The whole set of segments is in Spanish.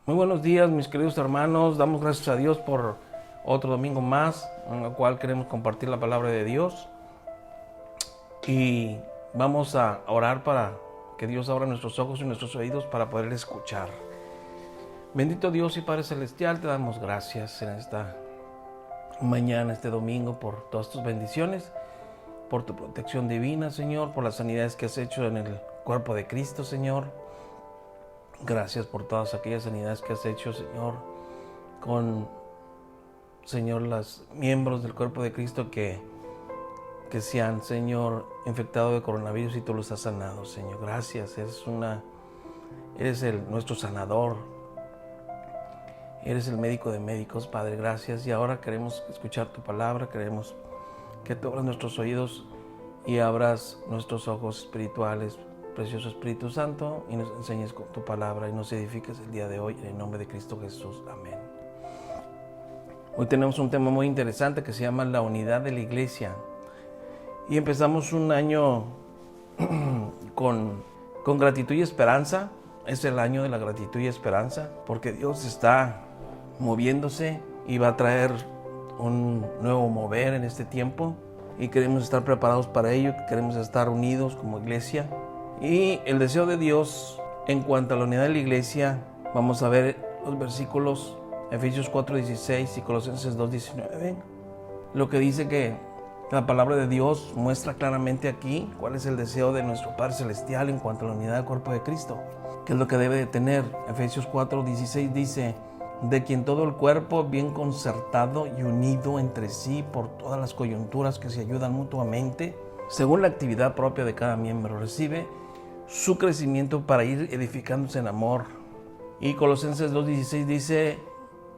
Muy buenos días, mis queridos hermanos. Damos gracias a Dios por otro domingo más en el cual queremos compartir la palabra de Dios. Y vamos a orar para que Dios abra nuestros ojos y nuestros oídos para poder escuchar. Bendito Dios y Padre Celestial, te damos gracias en esta mañana, este domingo, por todas tus bendiciones, por tu protección divina, Señor, por las sanidades que has hecho en el cuerpo de Cristo, Señor. Gracias por todas aquellas sanidades que has hecho, Señor, con, Señor, los miembros del cuerpo de Cristo que se han, Señor, infectado de coronavirus y tú los has sanado, Señor. Gracias, eres nuestro sanador, eres el médico de médicos, Padre, gracias. Y ahora queremos escuchar tu palabra, queremos que tú abras nuestros oídos y abras nuestros ojos espirituales, precioso Espíritu Santo, y nos enseñes con tu palabra y nos edifiques el día de hoy en el nombre de Cristo Jesús. Amén. Hoy tenemos un tema muy interesante que se llama la unidad de la iglesia. Y empezamos un año con gratitud y esperanza. Es el año de la gratitud y esperanza, porque Dios está moviéndose y va a traer un nuevo mover en este tiempo. Y queremos estar preparados para ello, queremos estar unidos como iglesia. Y el deseo de Dios en cuanto a la unidad de la iglesia, vamos a ver los versículos Efesios 4:16 y Colosenses 2:19. Lo que dice que la palabra de Dios muestra claramente aquí cuál es el deseo de nuestro Padre Celestial en cuanto a la unidad del cuerpo de Cristo. ¿Qué es lo que debe de tener? Efesios 4:16 dice: de quien todo el cuerpo, bien concertado y unido entre sí por todas las coyunturas que se ayudan mutuamente, según la actividad propia de cada miembro, recibe su crecimiento para ir edificándose en amor. Y Colosenses 2:16 dice: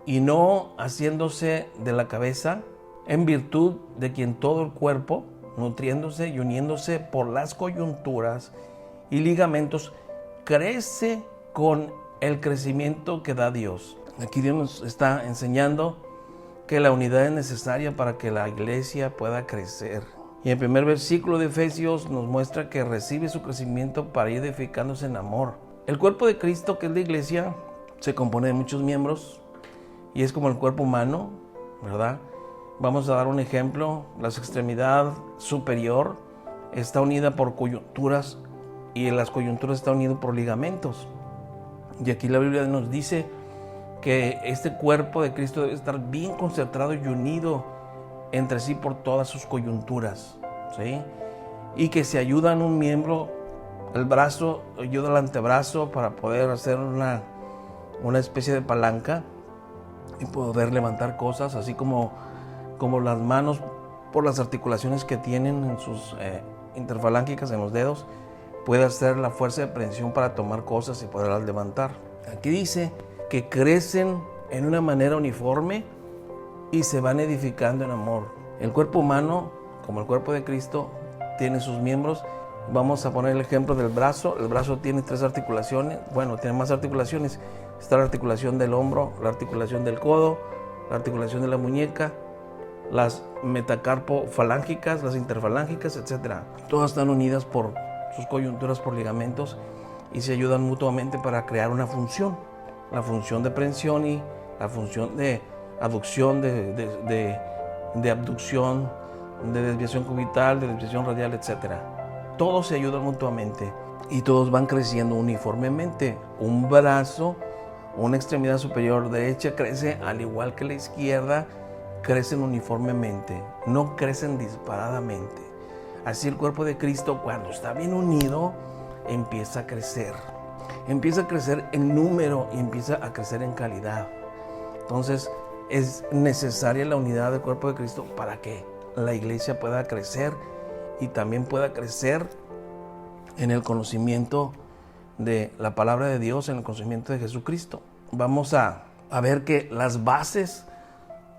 y no haciéndose de la cabeza, en virtud de quien todo el cuerpo, nutriéndose y uniéndose por las coyunturas y ligamentos, crece con el crecimiento que da Dios. Aquí Dios nos está enseñando que la unidad es necesaria para que la iglesia pueda crecer. Y el primer versículo de Efesios nos muestra que recibe su crecimiento para ir edificándose en amor. El cuerpo de Cristo, que es la iglesia, se compone de muchos miembros y es como el cuerpo humano, ¿verdad? Vamos a dar un ejemplo. La extremidad superior está unida por coyunturas y las coyunturas están unidas por ligamentos. Y aquí la Biblia nos dice que este cuerpo de Cristo debe estar bien concentrado y unido entre sí por todas sus coyunturas, ¿sí? Y que se ayudan un miembro, el brazo ayuda al antebrazo para poder hacer una especie de palanca y poder levantar cosas, así como las manos por las articulaciones que tienen en sus interfalángicas en los dedos, puede hacer la fuerza de prensión para tomar cosas y poderlas levantar. Aquí dice que crecen en una manera uniforme y se van edificando en amor. El cuerpo humano, como el cuerpo de Cristo, tiene sus miembros. Vamos a poner el ejemplo del brazo. El brazo tiene 3 articulaciones. Bueno, tiene más articulaciones. Está la articulación del hombro, la articulación del codo, la articulación de la muñeca, las metacarpofalángicas, las interfalángicas, etc. Todas están unidas por sus coyunturas, por ligamentos, y se ayudan mutuamente para crear una función. La función de prensión y la función de aducción, de abducción, de desviación cubital, de desviación radial, etc. Todos se ayudan mutuamente y todos van creciendo uniformemente. Un brazo, una extremidad superior derecha crece al igual que la izquierda, crecen uniformemente, no crecen disparadamente. Así el cuerpo de Cristo, cuando está bien unido, empieza a crecer. Empieza a crecer en número y empieza a crecer en calidad. Entonces es necesaria la unidad del cuerpo de Cristo para que la iglesia pueda crecer y también pueda crecer en el conocimiento de la palabra de Dios, en el conocimiento de Jesucristo. Vamos a ver que las bases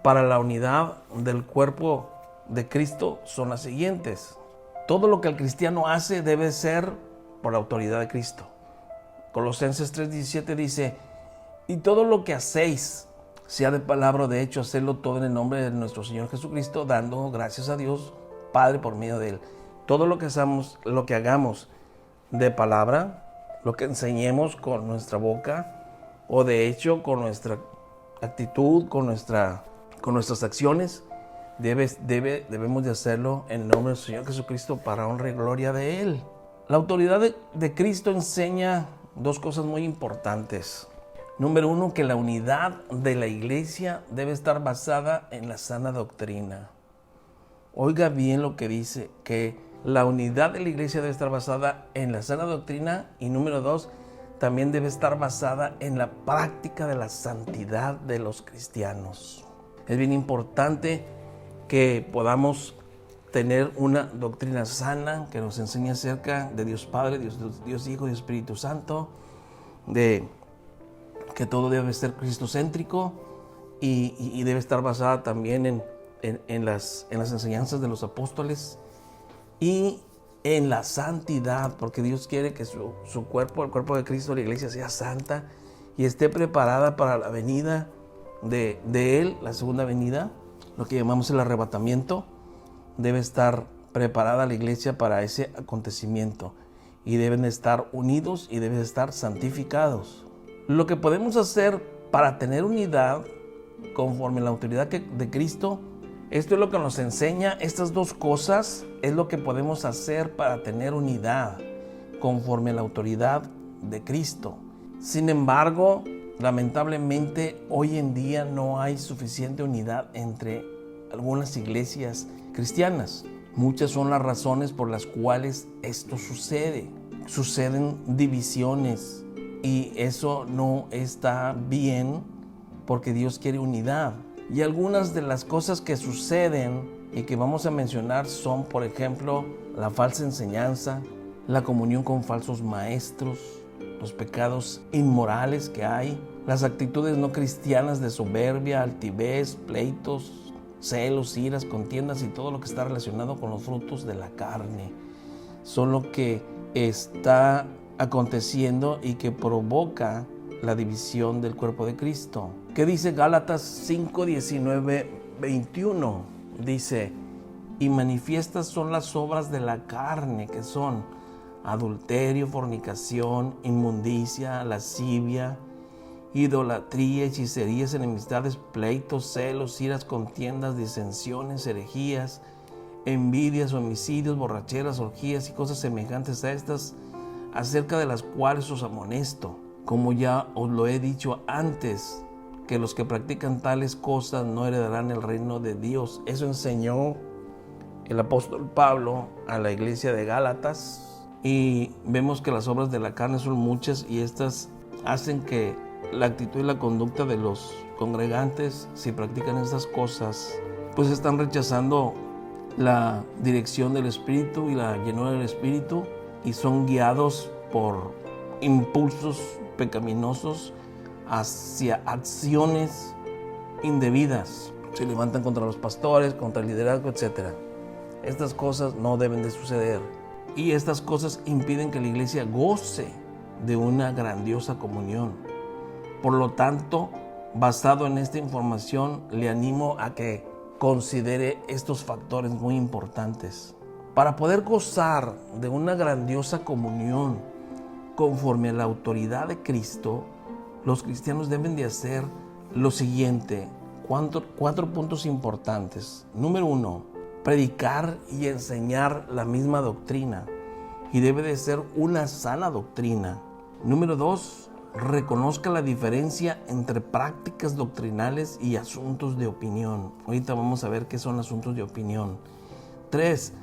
para la unidad del cuerpo de Cristo son las siguientes. Todo lo que el cristiano hace debe ser por la autoridad de Cristo. Colosenses 3:17 dice: y todo lo que hacéis, sea de palabra o de hecho, hacedlo todo en el nombre de nuestro Señor Jesucristo, dando gracias a Dios Padre por medio de Él. Todo lo que hagamos de palabra, lo que enseñemos con nuestra boca, o de hecho con nuestra actitud, con nuestras acciones, debemos de hacerlo en el nombre del Señor Jesucristo para honra y gloria de Él. La autoridad de Cristo enseña dos cosas muy importantes. Número uno, que la unidad de la iglesia debe estar basada en la sana doctrina. Oiga bien lo que dice, que la unidad de la iglesia debe estar basada en la sana doctrina, y número dos, también debe estar basada en la práctica de la santidad de los cristianos. Es bien importante que podamos tener una doctrina sana que nos enseñe acerca de Dios Padre, Dios Hijo y Espíritu Santo, de que todo debe ser cristocéntrico y debe estar basada también en las enseñanzas de los apóstoles y en la santidad, porque Dios quiere que su cuerpo, el cuerpo de Cristo, la iglesia, sea santa y esté preparada para la venida de Él, la segunda venida, lo que llamamos el arrebatamiento. Debe estar preparada la iglesia para ese acontecimiento y deben estar unidos y deben estar santificados. Lo que podemos hacer para tener unidad conforme a la autoridad de Cristo, esto es lo que nos enseña, estas dos cosas es lo que podemos hacer para tener unidad conforme a la autoridad de Cristo. Sin embargo, lamentablemente hoy en día no hay suficiente unidad entre algunas iglesias cristianas. Muchas son las razones por las cuales esto sucede. Suceden divisiones y eso no está bien porque Dios quiere unidad. Y algunas de las cosas que suceden y que vamos a mencionar son, por ejemplo, la falsa enseñanza, la comunión con falsos maestros, los pecados inmorales que hay, las actitudes no cristianas de soberbia, altivez, pleitos, celos, iras, contiendas y todo lo que está relacionado con los frutos de la carne. Son lo que está aconteciendo y que provoca la división del cuerpo de Cristo. ¿Qué dice Gálatas 5, 19, 21? Dice, y manifiestas son las obras de la carne, que son adulterio, fornicación, inmundicia, lascivia, idolatría, hechicerías, enemistades, pleitos, celos, iras, contiendas, disensiones, herejías, envidias, homicidios, borracheras, orgías y cosas semejantes a estas, acerca de las cuales os amonesto, como ya os lo he dicho antes, que los que practican tales cosas no heredarán el reino de Dios. Eso enseñó el apóstol Pablo a la iglesia de Gálatas, y vemos que las obras de la carne son muchas y estas hacen que la actitud y la conducta de los congregantes, si practican estas cosas, pues están rechazando la dirección del Espíritu y la llenura del Espíritu y son guiados por impulsos pecaminosos hacia acciones indebidas. Se levantan contra los pastores, contra el liderazgo, etc. Estas cosas no deben de suceder y estas cosas impiden que la iglesia goce de una grandiosa comunión. Por lo tanto, basado en esta información, le animo a que considere estos factores muy importantes. Para poder gozar de una grandiosa comunión conforme a la autoridad de Cristo, los cristianos deben de hacer lo siguiente, cuatro puntos importantes. Número 1, predicar y enseñar la misma doctrina, y debe de ser una sana doctrina. Número 2, reconozca la diferencia entre prácticas doctrinales y asuntos de opinión. Ahorita vamos a ver qué son asuntos de opinión. 3,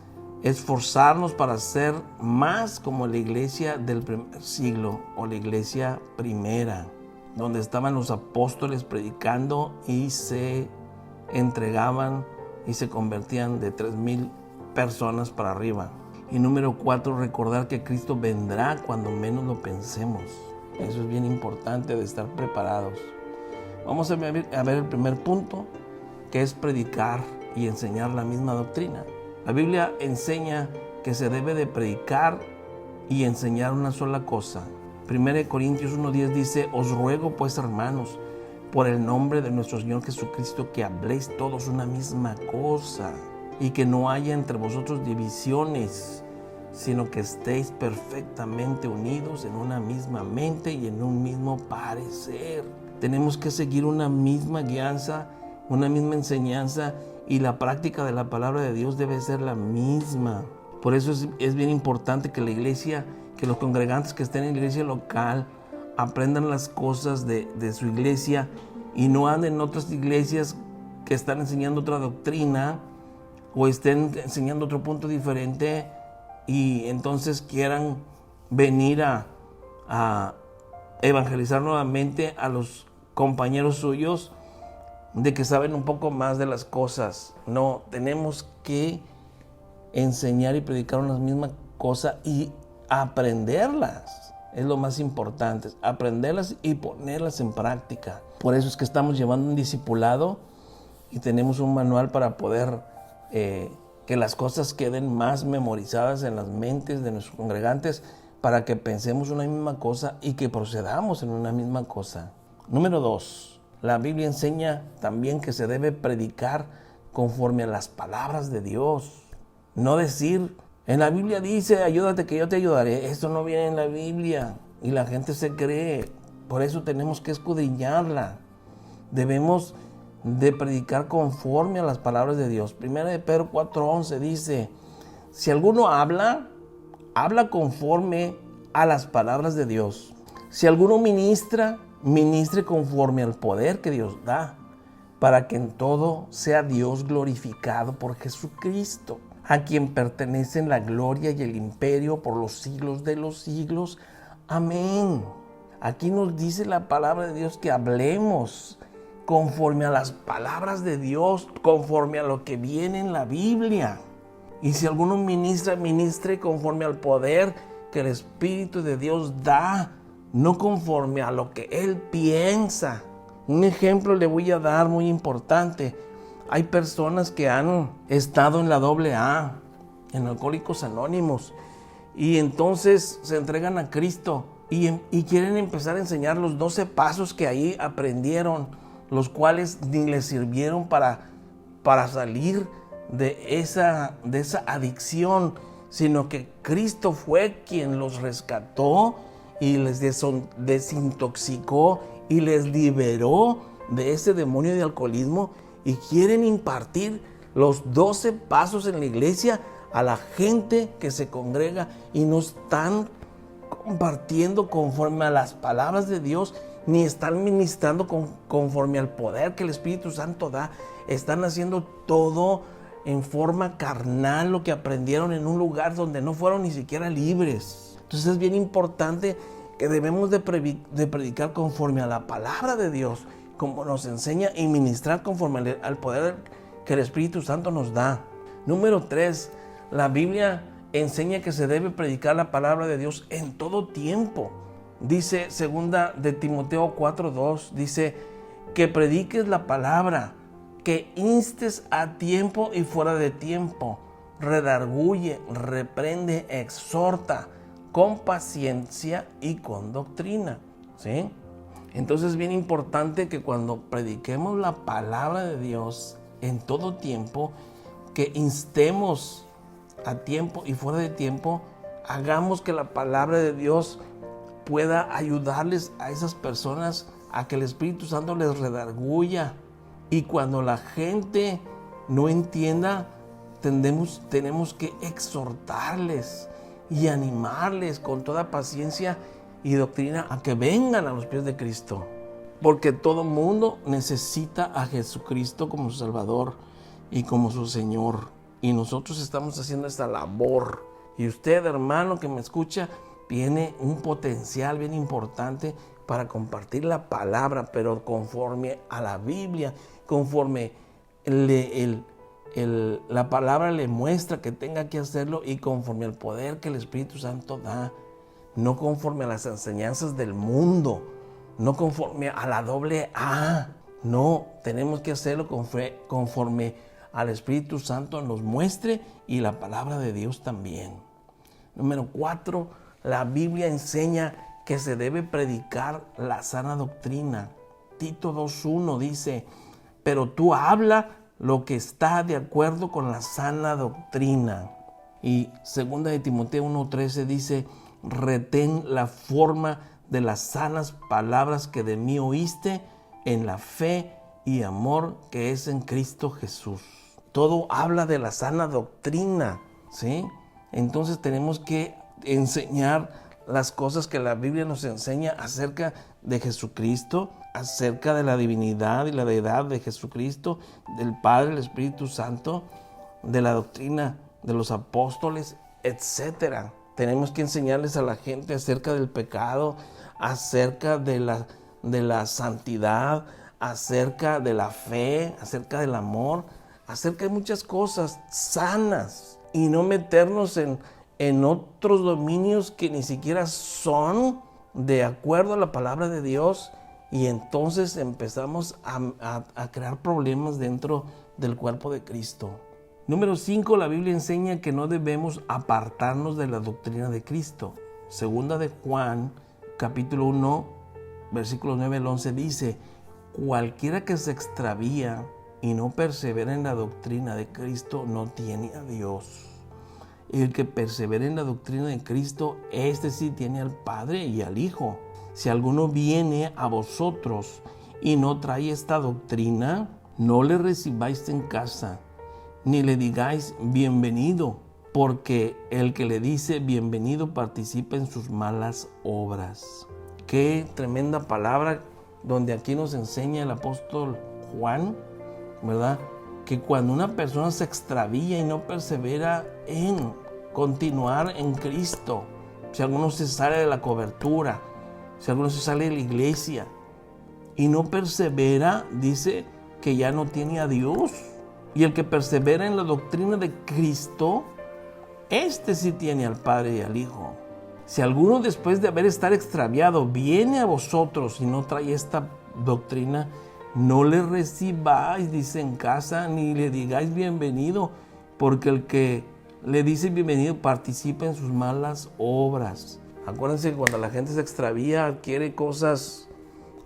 esforzarnos para ser más como la iglesia del primer siglo o la iglesia primera, donde estaban los apóstoles predicando y se entregaban y se convertían de 3,000 personas para arriba. Y número 4, recordar que Cristo vendrá cuando menos lo pensemos. Eso es bien importante, de estar preparados. Vamos a ver el primer punto, que es predicar y enseñar la misma doctrina. La Biblia enseña que se debe de predicar y enseñar una sola cosa. 1 Corintios 1:10 dice, os ruego pues, hermanos, por el nombre de nuestro Señor Jesucristo, que habléis todos una misma cosa y que no haya entre vosotros divisiones, sino que estéis perfectamente unidos en una misma mente y en un mismo parecer. Tenemos que seguir una misma guianza, una misma enseñanza, y la práctica de la palabra de Dios debe ser la misma. Por eso es bien importante que la iglesia, que los congregantes que estén en la iglesia local aprendan las cosas de su iglesia y no anden en otras iglesias que están enseñando otra doctrina o estén enseñando otro punto diferente y entonces quieran venir a evangelizar nuevamente a los compañeros suyos de que saben un poco más de las cosas. No, tenemos que enseñar y predicar una misma cosa y aprenderlas. Es lo más importante, aprenderlas y ponerlas en práctica. Por eso es que estamos llevando un discipulado y tenemos un manual para poder que las cosas queden más memorizadas en las mentes de nuestros congregantes, para que pensemos una misma cosa y que procedamos en una misma cosa. Número 2, la Biblia enseña también que se debe predicar conforme a las palabras de Dios. No decir, en la Biblia dice, ayúdate que yo te ayudaré. Esto no viene en la Biblia y la gente se cree. Por eso tenemos que escudriñarla. Debemos de predicar conforme a las palabras de Dios. Primera de Pedro 4:11 dice, si alguno habla conforme a las palabras de Dios. Si alguno ministre conforme al poder que Dios da, para que en todo sea Dios glorificado por Jesucristo, a quien pertenecen la gloria y el imperio por los siglos de los siglos. Amén. Aquí nos dice la palabra de Dios que hablemos conforme a las palabras de Dios, conforme a lo que viene en la Biblia. Y si alguno ministre conforme al poder que el Espíritu de Dios da, no conforme a lo que él piensa. Un ejemplo le voy a dar muy importante. Hay personas que han estado en la AA, en Alcohólicos Anónimos, y entonces se entregan a Cristo y quieren empezar a enseñar los 12 pasos que ahí aprendieron, los cuales ni les sirvieron para salir de esa adicción, sino que Cristo fue quien los rescató y les desintoxicó y les liberó de ese demonio de alcoholismo, y quieren impartir los 12 pasos en la iglesia a la gente que se congrega y no están compartiendo conforme a las palabras de Dios, ni están ministrando conforme al poder que el Espíritu Santo da. Están haciendo todo en forma carnal, lo que aprendieron en un lugar donde no fueron ni siquiera libres. Entonces es bien importante que debemos de predicar conforme a la palabra de Dios, como nos enseña, y ministrar conforme al poder que el Espíritu Santo nos da. Número 3, la Biblia enseña que se debe predicar la palabra de Dios en todo tiempo. Dice 2 de Timoteo 4:2, dice que prediques la palabra, que instes a tiempo y fuera de tiempo, redarguye, reprende, exhorta con paciencia y con doctrina. ¿Sí? Entonces es bien importante que cuando prediquemos la palabra de Dios en todo tiempo, que instemos a tiempo y fuera de tiempo, hagamos que la palabra de Dios pueda ayudarles a esas personas a que el Espíritu Santo les redarguya. Y cuando la gente no entienda, tenemos que exhortarles y animarles con toda paciencia y doctrina a que vengan a los pies de Cristo. Porque todo mundo necesita a Jesucristo como su Salvador y como su Señor. Y nosotros estamos haciendo esta labor. Y usted, hermano que me escucha, tiene un potencial bien importante para compartir la palabra, pero conforme a la Biblia, conforme la palabra le muestra que tenga que hacerlo y conforme al poder que el Espíritu Santo da, no conforme a las enseñanzas del mundo, no conforme a la AA. No, tenemos que hacerlo conforme al Espíritu Santo nos muestre y la palabra de Dios también. Número 4, la Biblia enseña que se debe predicar la sana doctrina. Tito 2:1 dice, pero tú habla lo que está de acuerdo con la sana doctrina. Y 2 de Timoteo 1:13 dice: retén la forma de las sanas palabras que de mí oíste en la fe y amor que es en Cristo Jesús. Todo habla de la sana doctrina, ¿sí? Entonces tenemos que enseñar las cosas que la Biblia nos enseña acerca de Jesucristo, acerca de la divinidad y la deidad de Jesucristo, del Padre, el Espíritu Santo, de la doctrina de los apóstoles, etc. Tenemos que enseñarles a la gente acerca del pecado, acerca de la santidad, acerca de la fe, acerca del amor, acerca de muchas cosas sanas, y no meternos en otros dominios que ni siquiera son de acuerdo a la palabra de Dios, y entonces empezamos a crear problemas dentro del cuerpo de Cristo. Número 5, la Biblia enseña que no debemos apartarnos de la doctrina de Cristo. Segunda de Juan, capítulo 1, versículos 9 al 11 dice: cualquiera que se extravía y no persevera en la doctrina de Cristo no tiene a Dios. El que persevera en la doctrina de Cristo, este sí tiene al Padre y al Hijo. Si alguno viene a vosotros y no trae esta doctrina, no le recibáis en casa, ni le digáis bienvenido, porque el que le dice bienvenido participa en sus malas obras. Qué tremenda palabra, donde aquí nos enseña el apóstol Juan, ¿verdad? Que cuando una persona se extravía y no persevera en continuar en Cristo, si alguno se sale de la cobertura, si alguno se sale de la iglesia y no persevera, dice que ya no tiene a Dios. Y el que persevera en la doctrina de Cristo, este sí tiene al Padre y al Hijo. Si alguno después de haber estado extraviado viene a vosotros y no trae esta doctrina, no le recibáis, dice, en casa, ni le digáis bienvenido, porque el que le dice bienvenido participa en sus malas obras. Acuérdense que cuando la gente se extravía, adquiere cosas,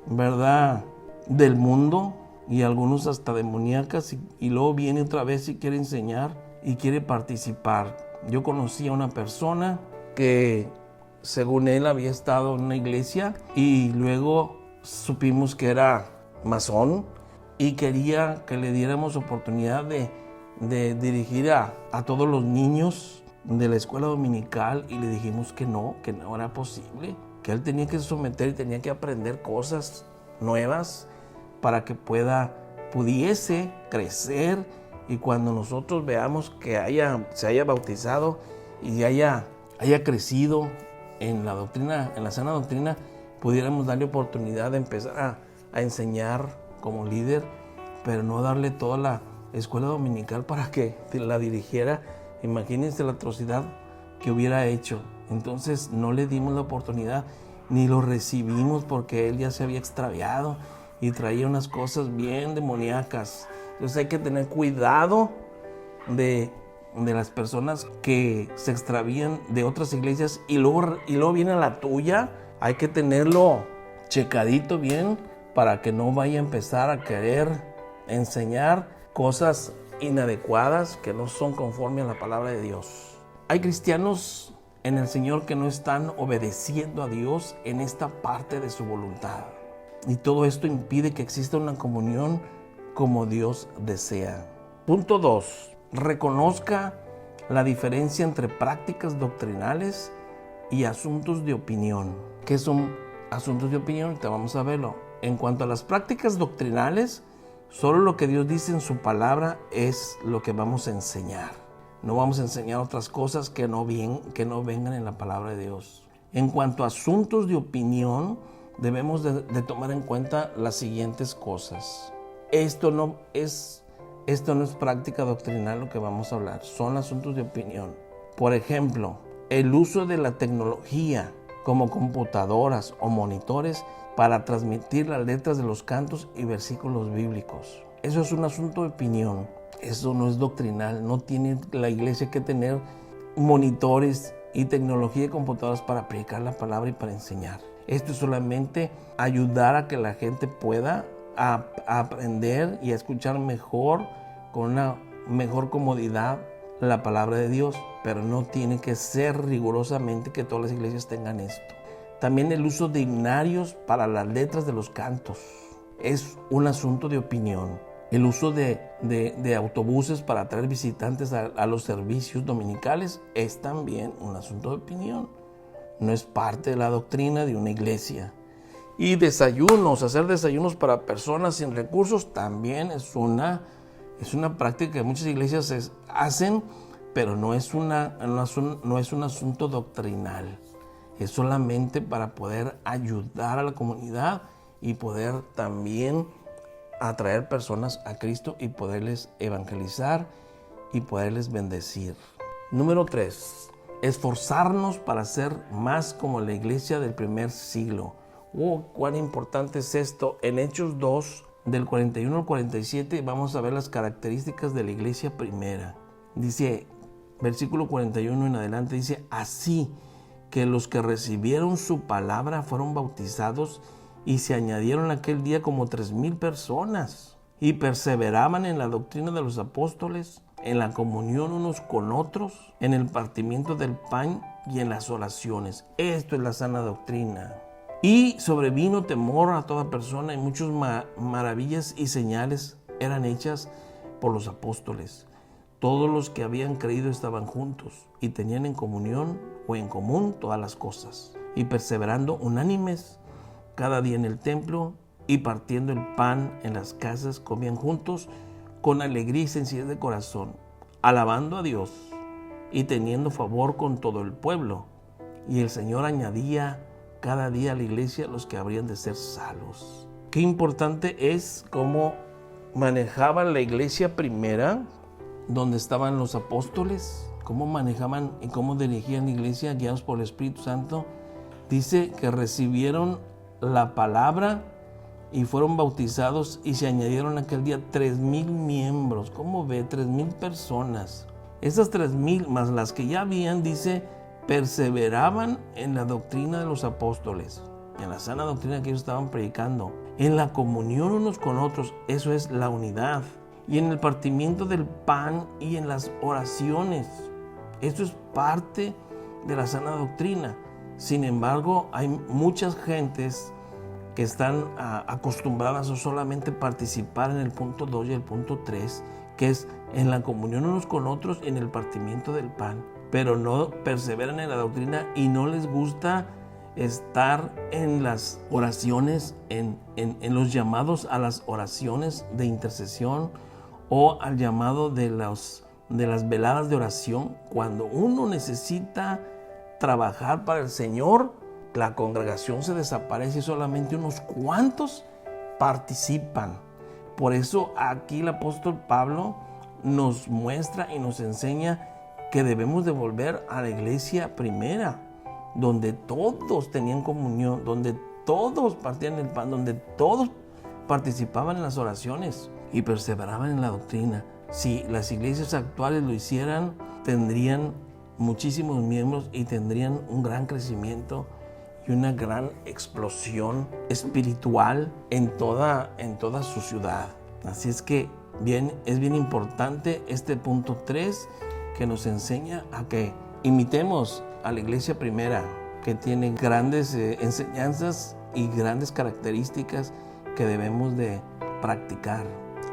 ¿verdad?, del mundo, y algunos hasta demoníacas, y luego viene otra vez y quiere enseñar y quiere participar. Yo conocí a una persona que, según él, había estado en una iglesia y luego supimos que era masón y quería que le diéramos oportunidad de dirigir a todos los niños de la escuela dominical, y le dijimos que no era posible, que él tenía que someter y tenía que aprender cosas nuevas para que pudiese crecer, y cuando nosotros veamos que se haya bautizado y haya crecido en la doctrina, en la sana doctrina, pudiéramos darle oportunidad de empezar a enseñar como líder, pero no darle toda la escuela dominical para que la dirigiera. Imagínense la atrocidad que hubiera hecho. Entonces no le dimos la oportunidad, ni lo recibimos, porque él ya se había extraviado y traía unas cosas bien demoníacas. Entonces hay que tener cuidado de las personas que se extravían de otras iglesias y luego viene a la tuya. Hay que tenerlo checadito bien para que no vaya a empezar a querer enseñar cosas inadecuadas que no son conforme a la palabra de Dios. Hay cristianos en el Señor que no están obedeciendo a Dios en esta parte de su voluntad. Y todo esto impide que exista una comunión como Dios desea. Punto 2. Reconozca la diferencia entre prácticas doctrinales y asuntos de opinión. ¿Qué son asuntos de opinión? Ahorita vamos a verlo. En cuanto a las prácticas doctrinales, solo lo que Dios dice en su palabra es lo que vamos a enseñar. No vamos a enseñar otras cosas que no vengan en la palabra de Dios. En cuanto a asuntos de opinión, debemos de tomar en cuenta las siguientes cosas. Esto no es práctica doctrinal lo que vamos a hablar, son asuntos de opinión. Por ejemplo, el uso de la tecnología como computadoras o monitores para transmitir las letras de los cantos y versículos bíblicos. Eso es un asunto de opinión, eso no es doctrinal. No tiene la iglesia que tener monitores y tecnología de computadoras para predicar la palabra y para enseñar. Esto es solamente ayudar a que la gente pueda aprender y a escuchar mejor, con una mejor comodidad, la palabra de Dios, pero no tiene que ser rigurosamente que todas las iglesias tengan esto. También el uso de himnarios para las letras de los cantos es un asunto de opinión. El uso de autobuses para traer visitantes a los servicios dominicales es también un asunto de opinión. No es parte de la doctrina de una iglesia. Y desayunos, hacer desayunos para personas sin recursos también es una práctica que muchas iglesias hacen, pero no es un asunto doctrinal. Es solamente para poder ayudar a la comunidad y poder también atraer personas a Cristo y poderles evangelizar y poderles bendecir. Número 3. Esforzarnos para ser más como la iglesia del primer siglo. Cuán importante es esto. En Hechos 2, del 41 al 47, vamos a ver las características de la iglesia primera. Dice, versículo 41 en adelante, dice, así que los que recibieron su palabra fueron bautizados y se añadieron aquel día como 3,000 personas y perseveraban en la doctrina de los apóstoles, en la comunión unos con otros, en el partimiento del pan y en las oraciones. Esto es la sana doctrina. Y sobrevino temor a toda persona y muchas maravillas y señales eran hechas por los apóstoles. Todos los que habían creído estaban juntos y tenían en comunión o en común todas las cosas, y perseverando unánimes cada día en el templo y partiendo el pan en las casas, comían juntos con alegría y sencillez de corazón, alabando a Dios y teniendo favor con todo el pueblo. Y el Señor añadía cada día a la iglesia los que habrían de ser salvos. Qué importante es cómo manejaban la iglesia primera, donde estaban los apóstoles, cómo manejaban y cómo dirigían la iglesia guiados por el Espíritu Santo. Dice que recibieron la palabra y fueron bautizados y se añadieron aquel día 3,000 miembros. ¿Cómo ve? 3,000 personas. Esas 3,000 más las que ya habían, dice, perseveraban en la doctrina de los apóstoles, en la sana doctrina que ellos estaban predicando, en la comunión unos con otros, eso es la unidad, y en el partimiento del pan y en las oraciones. Esto es parte de la sana doctrina. Sin embargo, hay muchas gentes que están acostumbradas a solamente participar en el punto 2 y el punto 3, que es en la comunión unos con otros, en el partimiento del pan, pero no perseveran en la doctrina y no les gusta estar en las oraciones, en los llamados a las oraciones de intercesión o al llamado de las veladas de oración. Cuando uno necesita trabajar para el Señor, la congregación se desaparece y solamente unos cuantos participan. Por eso aquí el apóstol Pablo nos muestra y nos enseña que debemos de volver a la iglesia primera, donde todos tenían comunión, donde todos partían el pan, donde todos participaban en las oraciones y perseveraban en la doctrina. Si las iglesias actuales lo hicieran, tendrían muchísimos miembros y tendrían un gran crecimiento y una gran explosión espiritual en toda su ciudad. Así es que es bien importante este punto 3, que nos enseña a que imitemos a la iglesia primera, que tiene grandes enseñanzas y grandes características que debemos de practicar.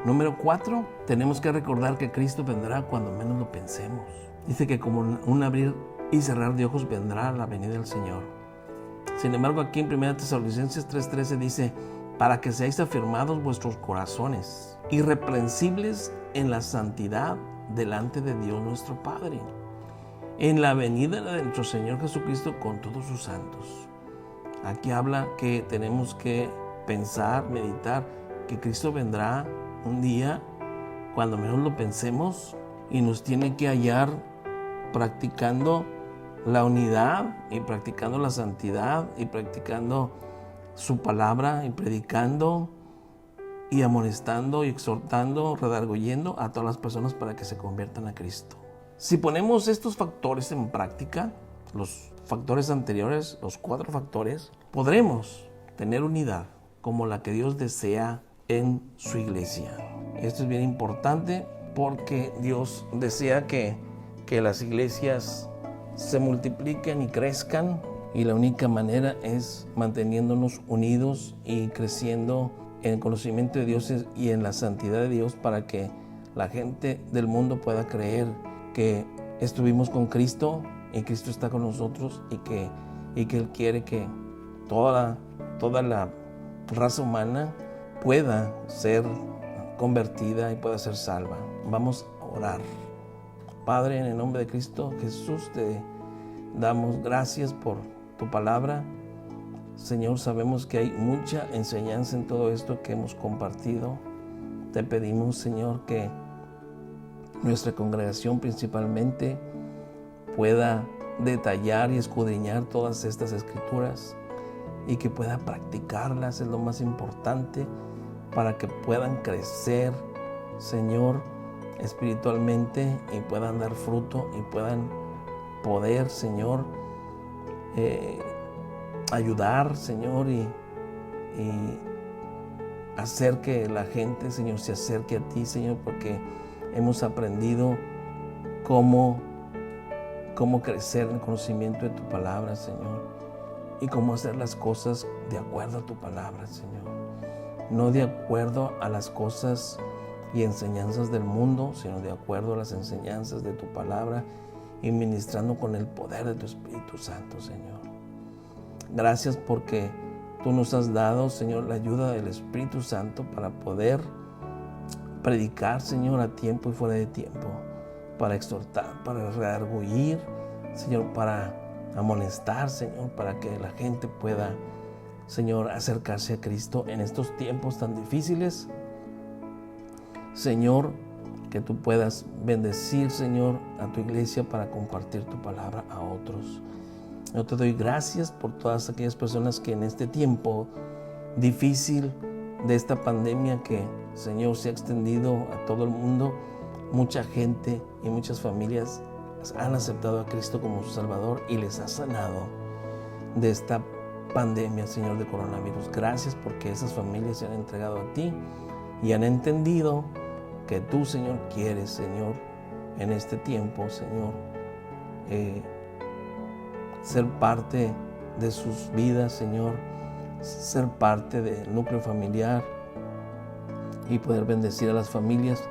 Número 4, tenemos que recordar que Cristo vendrá cuando menos lo pensemos. Dice que como un abrir y cerrar de ojos vendrá la venida del Señor. Sin embargo, aquí en 1 Tesalonicenses 3:13 dice, para que seáis afirmados vuestros corazones, irreprensibles en la santidad delante de Dios nuestro Padre, en la venida de nuestro Señor Jesucristo con todos sus santos. Aquí habla que tenemos que pensar, meditar, que Cristo vendrá un día cuando menos lo pensemos y nos tiene que hallar practicando la unidad y practicando la santidad y practicando su palabra y predicando y amonestando y exhortando, redarguyendo a todas las personas para que se conviertan a Cristo. Si ponemos estos factores en práctica, los factores anteriores, los 4 factores, podremos tener unidad como la que Dios desea en su iglesia. Esto es bien importante porque Dios desea que que las iglesias se multipliquen y crezcan, y la única manera es manteniéndonos unidos y creciendo en el conocimiento de Dios y en la santidad de Dios, para que la gente del mundo pueda creer que estuvimos con Cristo y Cristo está con nosotros, y que Él quiere que toda la raza humana pueda ser convertida y pueda ser salva. Vamos a orar. Padre, en el nombre de Cristo Jesús, te damos gracias por tu palabra. Señor, sabemos que hay mucha enseñanza en todo esto que hemos compartido. Te pedimos, Señor, que nuestra congregación principalmente pueda detallar y escudriñar todas estas escrituras y que pueda practicarlas, es lo más importante, para que puedan crecer, Señor, espiritualmente, y puedan dar fruto y puedan poder, Señor, ayudar, Señor, y hacer que la gente, Señor, se acerque a ti, Señor, porque hemos aprendido cómo crecer en el conocimiento de tu palabra, Señor, y cómo hacer las cosas de acuerdo a tu palabra, Señor. No de acuerdo a las cosas y enseñanzas del mundo, sino de acuerdo a las enseñanzas de tu palabra, y ministrando con el poder de tu Espíritu Santo, Señor. Gracias porque tú nos has dado, Señor, la ayuda del Espíritu Santo para poder predicar, Señor, a tiempo y fuera de tiempo, para exhortar, para redarguir, Señor, para amonestar, Señor, para que la gente pueda, Señor, acercarse a Cristo en estos tiempos tan difíciles. Señor, que tú puedas bendecir, Señor, a tu iglesia para compartir tu palabra a otros. Yo te doy gracias por todas aquellas personas que en este tiempo difícil de esta pandemia que, Señor, se ha extendido a todo el mundo, mucha gente y muchas familias han aceptado a Cristo como su Salvador y les ha sanado de esta pandemia, Señor, de coronavirus. Gracias porque esas familias se han entregado a ti y han entendido que tú, Señor, quieres, Señor, en este tiempo, Señor, ser parte de sus vidas, Señor, ser parte del núcleo familiar y poder bendecir a las familias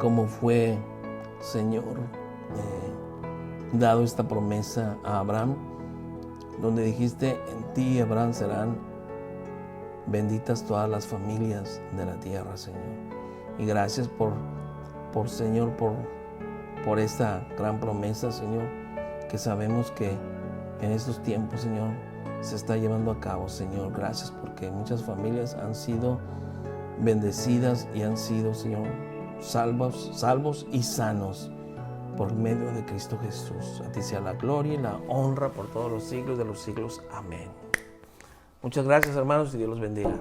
como fue, Señor, dado esta promesa a Abraham, donde dijiste: en ti, Abraham, serán benditas todas las familias de la tierra, Señor. Y gracias Señor, por esta gran promesa, Señor, que sabemos que en estos tiempos, Señor, se está llevando a cabo, Señor. Gracias porque muchas familias han sido bendecidas y han sido, Señor, salvos y sanos por medio de Cristo Jesús. A ti sea la gloria y la honra por todos los siglos de los siglos. Amén. Muchas gracias, hermanos, y Dios los bendiga.